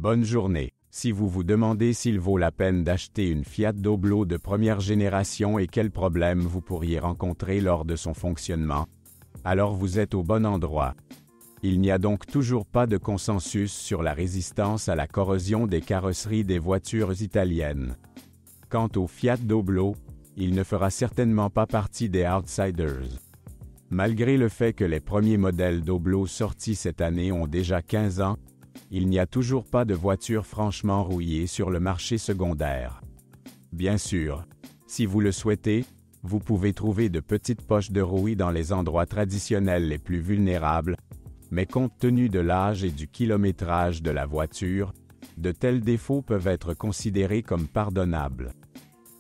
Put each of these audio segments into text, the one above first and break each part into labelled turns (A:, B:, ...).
A: Bonne journée. Si vous vous demandez s'il vaut la peine d'acheter une Fiat Doblo de première génération et quels problèmes vous pourriez rencontrer lors de son fonctionnement, alors vous êtes au bon endroit. Il n'y a donc toujours pas de consensus sur la résistance à la corrosion des carrosseries des voitures italiennes. Quant au Fiat Doblo, il ne fera certainement pas partie des outsiders. Malgré le fait que les premiers modèles Doblo sortis cette année ont déjà 15 ans, il n'y a toujours pas de voitures franchement rouillées sur le marché secondaire. Bien sûr, si vous le souhaitez, vous pouvez trouver de petites poches de rouille dans les endroits traditionnels les plus vulnérables, mais compte tenu de l'âge et du kilométrage de la voiture, de tels défauts peuvent être considérés comme pardonnables.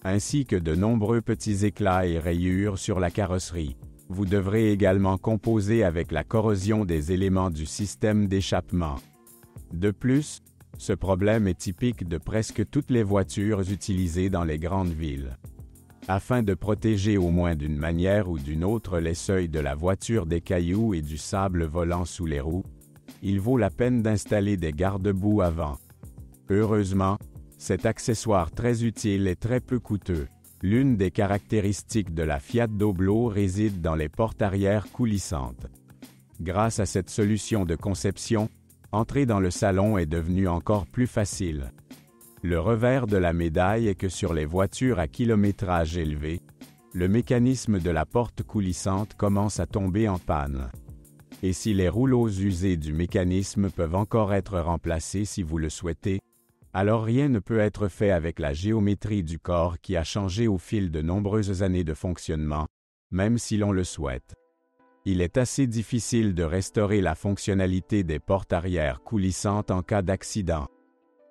A: Ainsi que de nombreux petits éclats et rayures sur la carrosserie. Vous devrez également composer avec la corrosion des éléments du système d'échappement. De plus, ce problème est typique de presque toutes les voitures utilisées dans les grandes villes. Afin de protéger au moins d'une manière ou d'une autre les seuils de la voiture des cailloux et du sable volant sous les roues, il vaut la peine d'installer des garde-boue avant. Heureusement, cet accessoire très utile est très peu coûteux. L'une des caractéristiques de la Fiat Doblo réside dans les portes arrière coulissantes. Grâce à cette solution de conception, entrer dans le salon est devenu encore plus facile. Le revers de la médaille est que sur les voitures à kilométrage élevé, le mécanisme de la porte coulissante commence à tomber en panne. Et si les rouleaux usés du mécanisme peuvent encore être remplacés si vous le souhaitez, alors rien ne peut être fait avec la géométrie du corps qui a changé au fil de nombreuses années de fonctionnement, même si l'on le souhaite. Il est assez difficile de restaurer la fonctionnalité des portes arrière coulissantes en cas d'accident.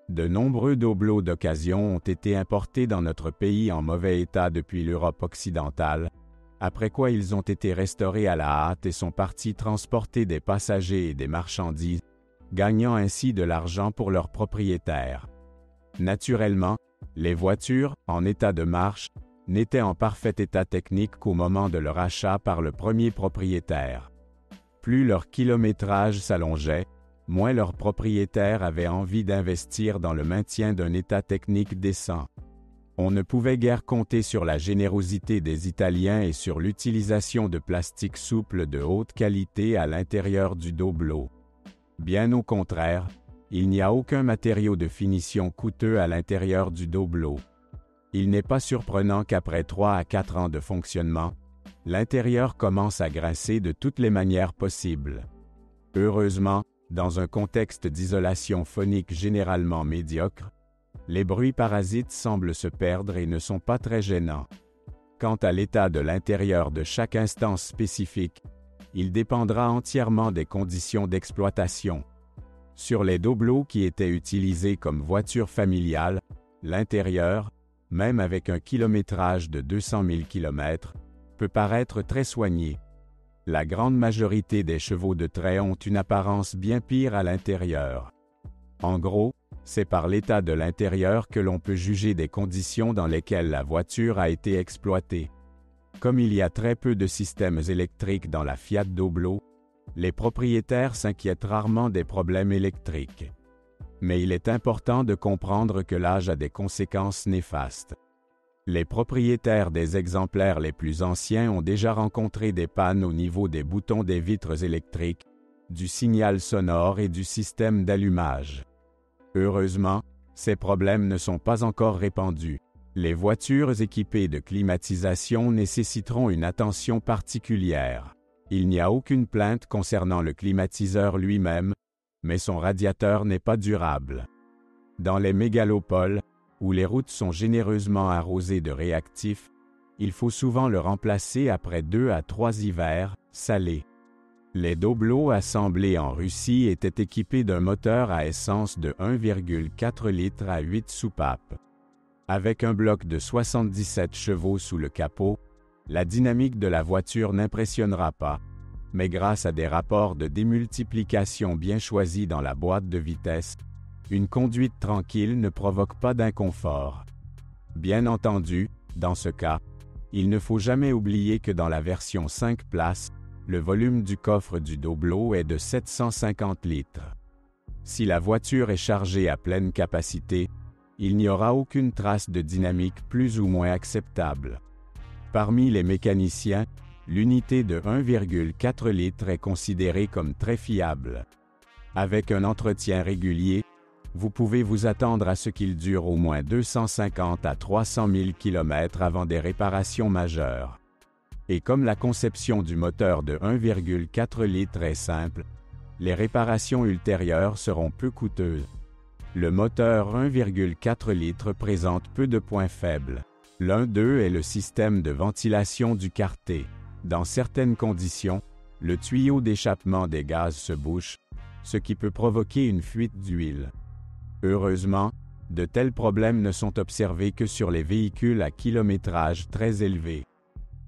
A: De nombreux Doblo d'occasion ont été importés dans notre pays en mauvais état depuis l'Europe occidentale, après quoi ils ont été restaurés à la hâte et sont partis transporter des passagers et des marchandises, gagnant ainsi de l'argent pour leurs propriétaires. Naturellement, les voitures, en état de marche, n'étaient en parfait état technique qu'au moment de leur achat par le premier propriétaire. Plus leur kilométrage s'allongeait, moins leurs propriétaires avaient envie d'investir dans le maintien d'un état technique décent. On ne pouvait guère compter sur la générosité des Italiens et sur l'utilisation de plastique souple de haute qualité à l'intérieur du Doblo. Bien au contraire, il n'y a aucun matériau de finition coûteux à l'intérieur du Doblo. Il n'est pas surprenant qu'après 3 à 4 ans de fonctionnement, l'intérieur commence à grincer de toutes les manières possibles. Heureusement, dans un contexte d'isolation phonique généralement médiocre, les bruits parasites semblent se perdre et ne sont pas très gênants. Quant à l'état de l'intérieur de chaque instance spécifique, il dépendra entièrement des conditions d'exploitation. Sur les Doblo qui étaient utilisés comme voitures familiales, l'intérieur, même avec un kilométrage de 200 000 km, peut paraître très soigné. La grande majorité des chevaux de trait ont une apparence bien pire à l'intérieur. En gros, c'est par l'état de l'intérieur que l'on peut juger des conditions dans lesquelles la voiture a été exploitée. Comme il y a très peu de systèmes électriques dans la Fiat Doblo, les propriétaires s'inquiètent rarement des problèmes électriques. Mais il est important de comprendre que l'âge a des conséquences néfastes. Les propriétaires des exemplaires les plus anciens ont déjà rencontré des pannes au niveau des boutons des vitres électriques, du signal sonore et du système d'allumage. Heureusement, ces problèmes ne sont pas encore répandus. Les voitures équipées de climatisation nécessiteront une attention particulière. Il n'y a aucune plainte concernant le climatiseur lui-même, mais son radiateur n'est pas durable. Dans les mégalopoles, où les routes sont généreusement arrosées de réactifs, il faut souvent le remplacer après 2 à 3 hivers, salés. Les Doblo assemblés en Russie étaient équipés d'un moteur à essence de 1,4 litres à 8 soupapes. Avec un bloc de 77 chevaux sous le capot, la dynamique de la voiture n'impressionnera pas, mais grâce à des rapports de démultiplication bien choisis dans la boîte de vitesse, une conduite tranquille ne provoque pas d'inconfort. Bien entendu, dans ce cas, il ne faut jamais oublier que dans la version 5 places, le volume du coffre du Doblo est de 750 litres. Si la voiture est chargée à pleine capacité, il n'y aura aucune trace de dynamique plus ou moins acceptable. Parmi les mécaniciens, l'unité de 1,4 litres est considérée comme très fiable. Avec un entretien régulier, vous pouvez vous attendre à ce qu'il dure au moins 250 à 300 000 km avant des réparations majeures. Et comme la conception du moteur de 1,4 litres est simple, les réparations ultérieures seront peu coûteuses. Le moteur 1,4 litres présente peu de points faibles. L'un d'eux est le système de ventilation du carter. Dans certaines conditions, le tuyau d'échappement des gaz se bouche, ce qui peut provoquer une fuite d'huile. Heureusement, de tels problèmes ne sont observés que sur les véhicules à kilométrage très élevé.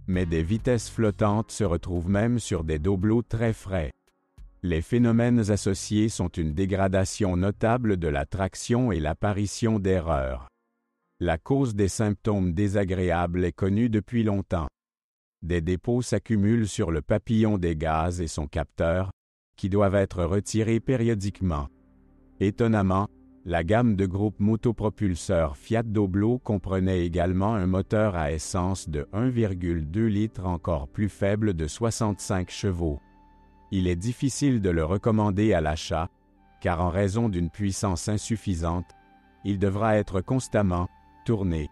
A: Mais des vitesses flottantes se retrouvent même sur des doblots très frais. Les phénomènes associés sont une dégradation notable de la traction et l'apparition d'erreurs. La cause des symptômes désagréables est connue depuis longtemps. Des dépôts s'accumulent sur le papillon des gaz et son capteur, qui doivent être retirés périodiquement. Étonnamment, la gamme de groupe motopropulseur Fiat Doblo comprenait également un moteur à essence de 1,2 litres encore plus faible de 65 chevaux. Il est difficile de le recommander à l'achat, car en raison d'une puissance insuffisante, il devra être constamment tourné,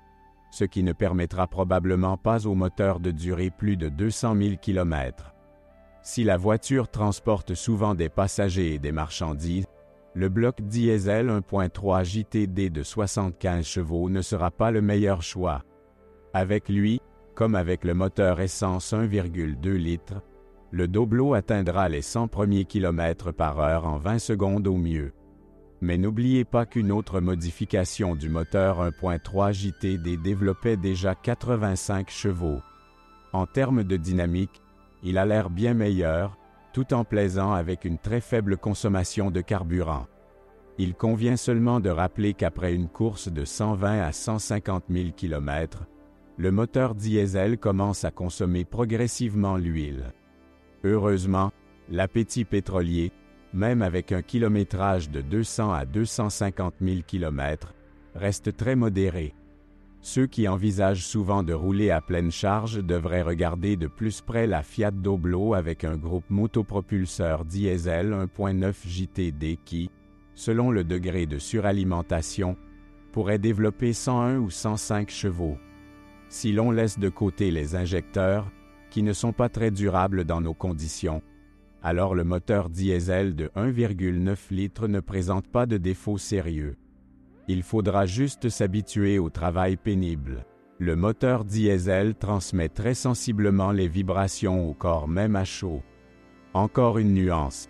A: ce qui ne permettra probablement pas au moteur de durer plus de 200 000 km. Si la voiture transporte souvent des passagers et des marchandises, le bloc diesel 1.3 JTD de 75 chevaux ne sera pas le meilleur choix. Avec lui, comme avec le moteur essence 1,2 litres, le Doblo atteindra les 100 premiers km par heure en 20 secondes au mieux. Mais n'oubliez pas qu'une autre modification du moteur 1.3 JTD développait déjà 85 chevaux. En termes de dynamique, il a l'air bien meilleur, tout en plaisant avec une très faible consommation de carburant. Il convient seulement de rappeler qu'après une course de 120 à 150 000 km, le moteur diesel commence à consommer progressivement l'huile. Heureusement, l'appétit pétrolier, même avec un kilométrage de 200 à 250 000 km, reste très modéré. Ceux qui envisagent souvent de rouler à pleine charge devraient regarder de plus près la Fiat Doblo avec un groupe motopropulseur diesel 1.9 JTD qui, selon le degré de suralimentation, pourrait développer 101 ou 105 chevaux. Si l'on laisse de côté les injecteurs, qui ne sont pas très durables dans nos conditions, alors le moteur diesel de 1,9 litres ne présente pas de défauts sérieux. Il faudra juste s'habituer au travail pénible. Le moteur diesel transmet très sensiblement les vibrations au corps même à chaud. Encore une nuance.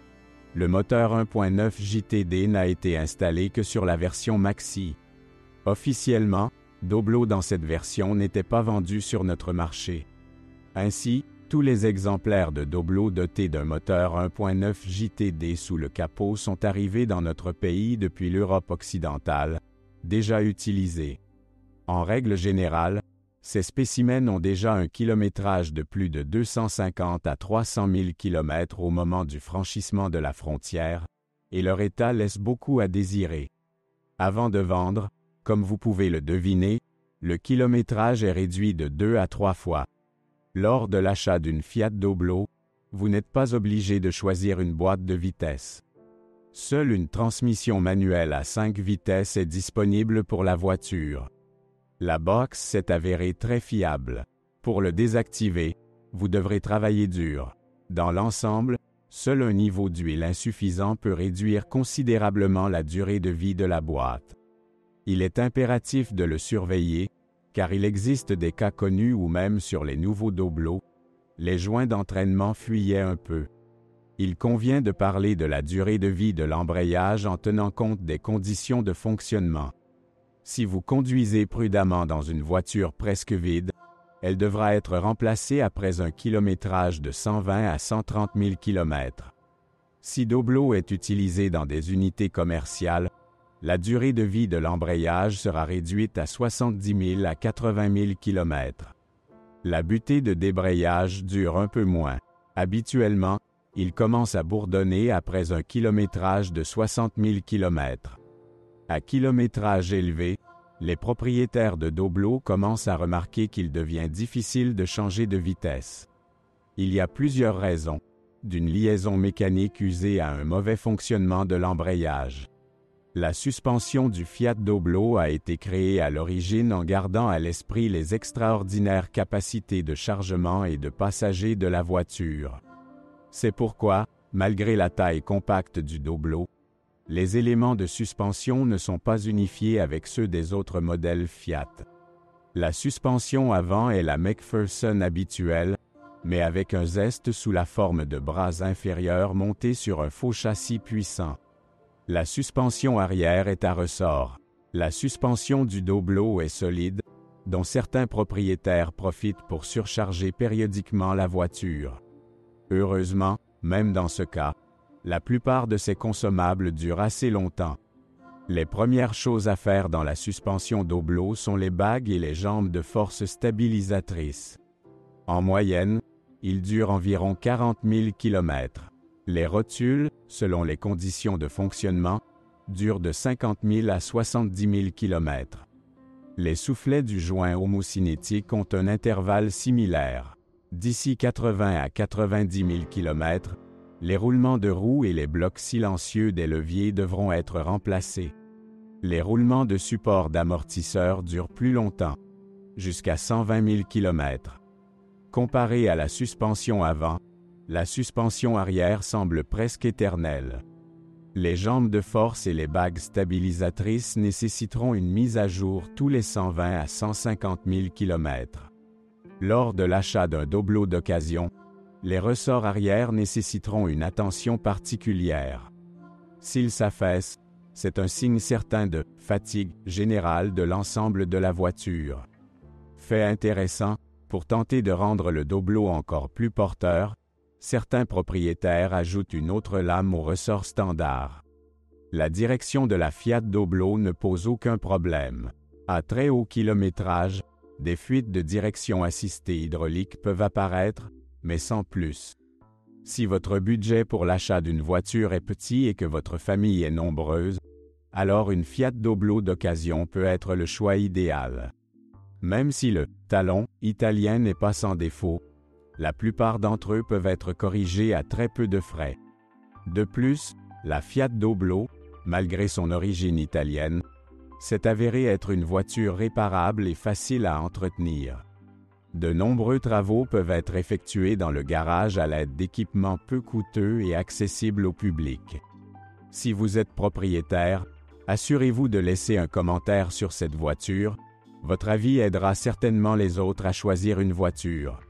A: Le moteur 1.9 JTD n'a été installé que sur la version Maxi. Officiellement, Doblo dans cette version n'était pas vendu sur notre marché. Ainsi, tous les exemplaires de Doblo dotés d'un moteur 1.9 JTD sous le capot sont arrivés dans notre pays depuis l'Europe occidentale, déjà utilisés. En règle générale, ces spécimens ont déjà un kilométrage de plus de 250 à 300 000 km au moment du franchissement de la frontière, et leur état laisse beaucoup à désirer. Avant de vendre, comme vous pouvez le deviner, le kilométrage est réduit de 2 à 3 fois. Lors de l'achat d'une Fiat Doblo, vous n'êtes pas obligé de choisir une boîte de vitesse. Seule une transmission manuelle à 5 vitesses est disponible pour la voiture. La box s'est avérée très fiable. Pour le désactiver, vous devrez travailler dur. Dans l'ensemble, seul un niveau d'huile insuffisant peut réduire considérablement la durée de vie de la boîte. Il est impératif de le surveiller, car il existe des cas connus où même sur les nouveaux Doblo, les joints d'entraînement fuyaient un peu. Il convient de parler de la durée de vie de l'embrayage en tenant compte des conditions de fonctionnement. Si vous conduisez prudemment dans une voiture presque vide, elle devra être remplacée après un kilométrage de 120 à 130 000 km. Si Doblo est utilisé dans des unités commerciales, la durée de vie de l'embrayage sera réduite à 70 000 à 80 000 km. La butée de débrayage dure un peu moins. Habituellement, il commence à bourdonner après un kilométrage de 60 000 km. À kilométrage élevé, les propriétaires de Doblo commencent à remarquer qu'il devient difficile de changer de vitesse. Il y a plusieurs raisons, d'une liaison mécanique usée à un mauvais fonctionnement de l'embrayage. La suspension du Fiat Doblo a été créée à l'origine en gardant à l'esprit les extraordinaires capacités de chargement et de passagers de la voiture. C'est pourquoi, malgré la taille compacte du Doblo, les éléments de suspension ne sont pas unifiés avec ceux des autres modèles Fiat. La suspension avant est la McPherson habituelle, mais avec un zeste sous la forme de bras inférieurs montés sur un faux châssis puissant. La suspension arrière est à ressort. La suspension du Doblo est solide, dont certains propriétaires profitent pour surcharger périodiquement la voiture. Heureusement, même dans ce cas, la plupart de ces consommables durent assez longtemps. Les premières choses à faire dans la suspension Doblo sont les bagues et les jambes de force stabilisatrices. En moyenne, ils durent environ 40 000 km. Les rotules, selon les conditions de fonctionnement, durent de 50 000 à 70 000 km. Les soufflets du joint homocinétique ont un intervalle similaire. D'ici 80 à 90 000 km, les roulements de roues et les blocs silencieux des leviers devront être remplacés. Les roulements de support d'amortisseurs durent plus longtemps, jusqu'à 120 000 km. Comparé à la suspension avant, la suspension arrière semble presque éternelle. Les jambes de force et les bagues stabilisatrices nécessiteront une mise à jour tous les 120 à 150 000 km. Lors de l'achat d'un Doblo d'occasion, les ressorts arrière nécessiteront une attention particulière. S'ils s'affaissent, c'est un signe certain de fatigue générale de l'ensemble de la voiture. Fait intéressant, pour tenter de rendre le Doblo encore plus porteur, certains propriétaires ajoutent une autre lame au ressort standard. La direction de la Fiat Doblo ne pose aucun problème. À très haut kilométrage, des fuites de direction assistée hydraulique peuvent apparaître, mais sans plus. Si votre budget pour l'achat d'une voiture est petit et que votre famille est nombreuse, alors une Fiat Doblo d'occasion peut être le choix idéal. Même si le talon italien n'est pas sans défaut, la plupart d'entre eux peuvent être corrigés à très peu de frais. De plus, la Fiat Doblo, malgré son origine italienne, s'est avérée être une voiture réparable et facile à entretenir. De nombreux travaux peuvent être effectués dans le garage à l'aide d'équipements peu coûteux et accessibles au public. Si vous êtes propriétaire, assurez-vous de laisser un commentaire sur cette voiture. Votre avis aidera certainement les autres à choisir une voiture.